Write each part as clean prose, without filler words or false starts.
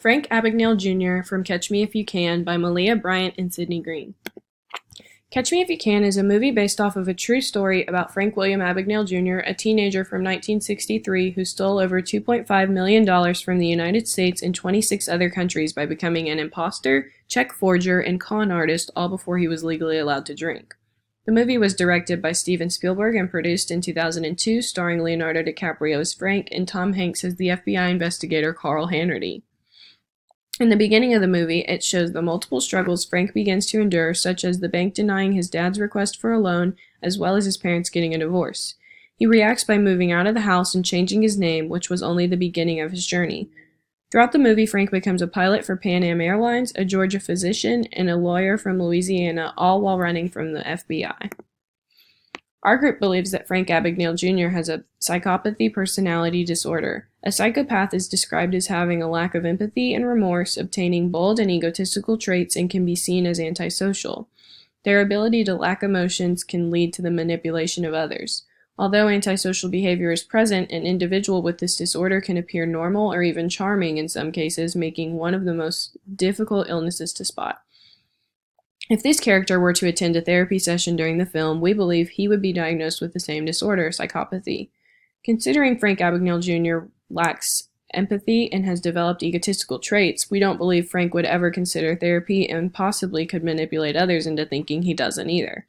Frank Abagnale Jr. from Catch Me If You Can by Malia Bryant and Sydney Green. Catch Me If You Can is a movie based off of a true story about Frank William Abagnale Jr., a teenager from 1963 who stole over $2.5 million from the United States and 26 other countries by becoming an imposter, check forger, and con artist all before he was legally allowed to drink. The movie was directed by Steven Spielberg and produced in 2002, starring Leonardo DiCaprio as Frank and Tom Hanks as the FBI investigator Carl Hannity. In the beginning of the movie, it shows the multiple struggles Frank begins to endure, such as the bank denying his dad's request for a loan, as well as his parents getting a divorce. He reacts by moving out of the house and changing his name, which was only the beginning of his journey. Throughout the movie, Frank becomes a pilot for Pan Am Airlines, a Georgia physician, and a lawyer from Louisiana, all while running from the FBI. Our group believes that Frank Abagnale Jr. has a psychopathy personality disorder. A psychopath is described as having a lack of empathy and remorse, obtaining bold and egotistical traits, and can be seen as antisocial. Their ability to lack emotions can lead to the manipulation of others. Although antisocial behavior is present, an individual with this disorder can appear normal or even charming in some cases, making one of the most difficult illnesses to spot. If this character were to attend a therapy session during the film, we believe he would be diagnosed with the same disorder, psychopathy. Considering Frank Abagnale Jr. lacks empathy and has developed egotistical traits, we don't believe Frank would ever consider therapy and possibly could manipulate others into thinking he doesn't either.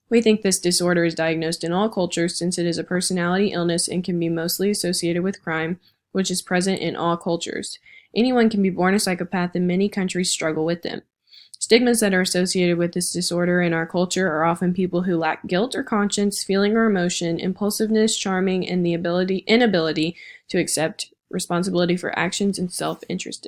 We think this disorder is diagnosed in all cultures since it is a personality illness and can be mostly associated with crime, which is present in all cultures. Anyone can be born a psychopath and many countries struggle with them. Stigmas that are associated with this disorder in our culture are often people who lack guilt or conscience, feeling or emotion, impulsiveness, charming, and the inability to accept responsibility for actions and self-interest.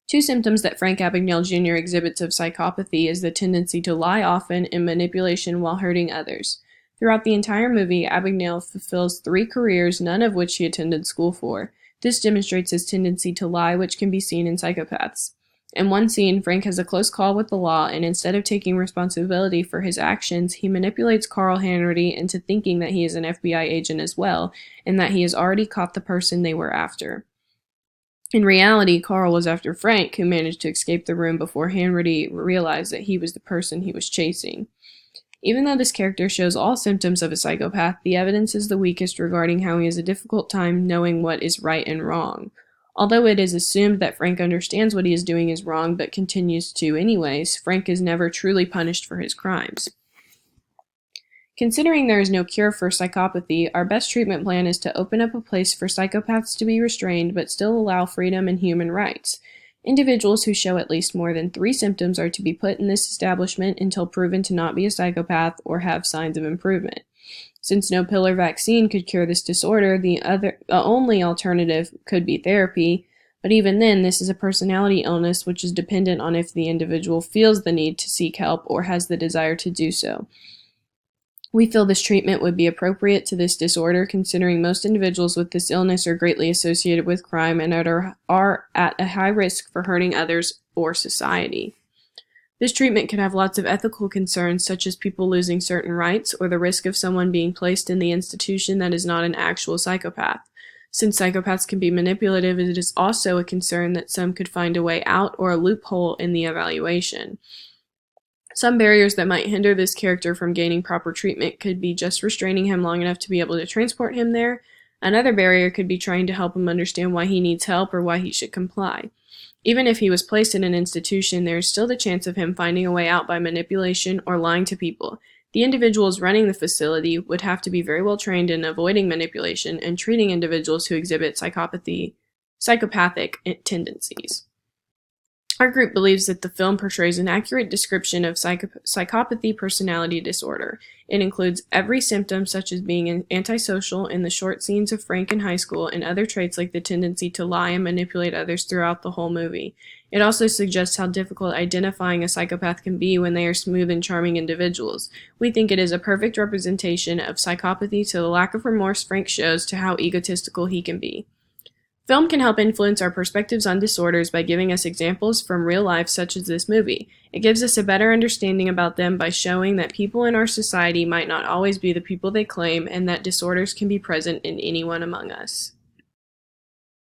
Two symptoms that Frank Abagnale Jr. exhibits of psychopathy is the tendency to lie often and manipulation while hurting others. Throughout the entire movie, Abagnale fulfills 3 careers, none of which he attended school for. This demonstrates his tendency to lie, which can be seen in psychopaths. In one scene, Frank has a close call with the law, and instead of taking responsibility for his actions, he manipulates Carl Hannity into thinking that he is an FBI agent as well, and that he has already caught the person they were after. In reality, Carl was after Frank, who managed to escape the room before Hannity realized that he was the person he was chasing. Even though this character shows all symptoms of a psychopath, the evidence is the weakest regarding how he has a difficult time knowing what is right and wrong. Although it is assumed that Frank understands what he is doing is wrong but continues to anyways, Frank is never truly punished for his crimes. Considering there is no cure for psychopathy, our best treatment plan is to open up a place for psychopaths to be restrained but still allow freedom and human rights. Individuals who show at least more than 3 symptoms are to be put in this establishment until proven to not be a psychopath or have signs of improvement. Since no pill or vaccine could cure this disorder, the only alternative could be therapy, but even then, this is a personality illness which is dependent on if the individual feels the need to seek help or has the desire to do so. We feel this treatment would be appropriate to this disorder, considering most individuals with this illness are greatly associated with crime and are at a high risk for hurting others or society. This treatment could have lots of ethical concerns, such as people losing certain rights or the risk of someone being placed in the institution that is not an actual psychopath. Since psychopaths can be manipulative, it is also a concern that some could find a way out or a loophole in the evaluation. Some barriers that might hinder this character from gaining proper treatment could be just restraining him long enough to be able to transport him there. Another barrier could be trying to help him understand why he needs help or why he should comply. Even if he was placed in an institution, there is still the chance of him finding a way out by manipulation or lying to people. The individuals running the facility would have to be very well trained in avoiding manipulation and treating individuals who exhibit psychopathic tendencies. Our group believes that the film portrays an accurate description of psychopathy personality disorder. It includes every symptom, such as being antisocial in the short scenes of Frank in high school, and other traits like the tendency to lie and manipulate others throughout the whole movie. It also suggests how difficult identifying a psychopath can be when they are smooth and charming individuals. We think it is a perfect representation of psychopathy to the lack of remorse Frank shows to how egotistical he can be. Film can help influence our perspectives on disorders by giving us examples from real life such as this movie. It gives us a better understanding about them by showing that people in our society might not always be the people they claim and that disorders can be present in anyone among us.